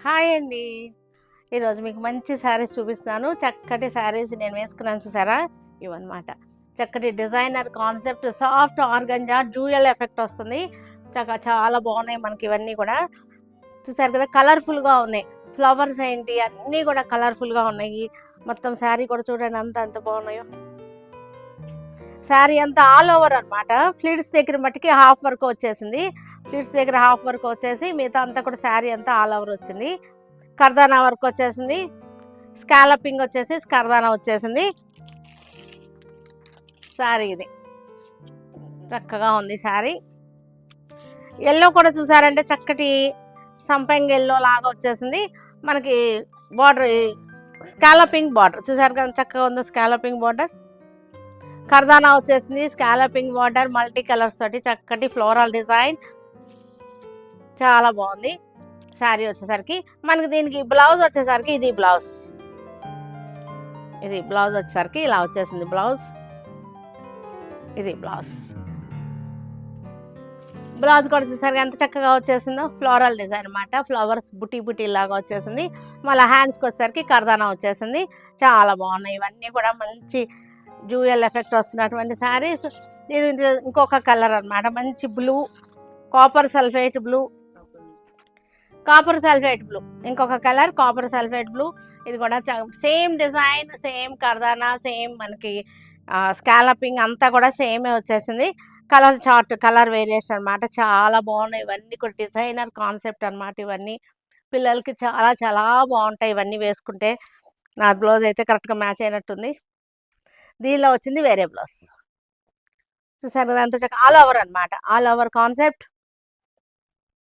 Hi అండి. ఈరోజు మీకు మంచి శారీస్ చూపిస్తున్నాను. చక్కటి శారీస్ నేను వేసుకున్నాను చూసారా? ఇవన్నమాట. చక్కటి designer concept soft organza dual effect వస్తుంది. చాలా బాగున్నాయి మనకి ఇవన్నీ కూడా. చూసారు కదా కలర్ఫుల్గా ఉన్నాయి. ఫ్లవర్స్ ఏంటి అన్నీ కూడా కలర్ఫుల్గా ఉన్నాయి. మొత్తం శారీ కూడా చూడండి ఎంత బాగున్నాయో. శారీ అంతా ఆల్ ఓవర్ అనమాట. ఫ్లీట్స్ దగ్గర మట్టుకి హాఫ్ వర్క్ వచ్చేసింది. ఫ్లీట్స్ దగ్గర హాఫ్ వర్క్ వచ్చేసి మిగతా అంతా కూడా శారీ అంతా ఆల్ ఓవర్ వచ్చింది. కర్దానా వర్క్ వచ్చేసింది. స్కాలపింగ్ వచ్చేసి కర్దానా వచ్చేసింది. శారీ ఇది చక్కగా ఉంది. శారీ ఎల్లో కూడా చూసారంటే చక్కటి సంపంగి ఎల్లో లాగా వచ్చేసింది. మనకి బార్డర్ స్కాలపింగ్ బార్డర్ చూసారు కదా చక్కగా ఉంది. స్కాలపింగ్ బార్డర్ కర్దానా వచ్చేసింది. స్కాలపింగ్ బార్డర్ మల్టీ కలర్స్ తోటి చక్కటి ఫ్లోరల్ డిజైన్ చాలా బాగుంది. శారీ వచ్చేసరికి మనకి దీనికి బ్లౌజ్ వచ్చేసరికి ఇది బ్లౌజ్ వచ్చేసరికి ఇలా వచ్చేసింది. బ్లౌజ్ ఇది బ్లౌజ్ కూడా చూసారు ఎంత చక్కగా వచ్చేసిందో. ఫ్లోరల్ డిజైన్ అనమాట. ఫ్లవర్స్ బుటీ లాగా వచ్చేసింది. మళ్ళీ హ్యాండ్స్కి వచ్చేసరికి కర్దానా వచ్చేసింది. చాలా బాగున్నాయి ఇవన్నీ కూడా. మంచి డ్యూయల్ ఎఫెక్ట్ వస్తున్నటువంటి శారీస్. ఇది ఇంకొక కలర్ అనమాట. మంచి బ్లూ కాపర్ సల్ఫేట్ బ్లూ ఇంకొక కలర్ కాపర్ సల్ఫేట్ బ్లూ. ఇది కూడా సేమ్ డిజైన్ సేమ్ కర్దానా సేమ్ మనకి స్కాలపింగ్ అంతా కూడా సేమే వచ్చేసింది. కలర్ చార్ట్ కలర్ వేరియేషన్ అనమాట. చాలా బాగున్నాయి ఇవన్నీ కూడా. డిజైనర్ కాన్సెప్ట్ అనమాట ఇవన్నీ. పిల్లలకి చాలా బాగుంటాయి ఇవన్నీ వేసుకుంటే. నా బ్లౌజ్ అయితే కరెక్ట్గా మ్యాచ్ అయినట్టుంది. దీనిలో వచ్చింది వేరే బ్లౌజ్ చూసారు కదా ఎంత చక్కగా ఆల్ ఓవర్ అనమాట. All over concept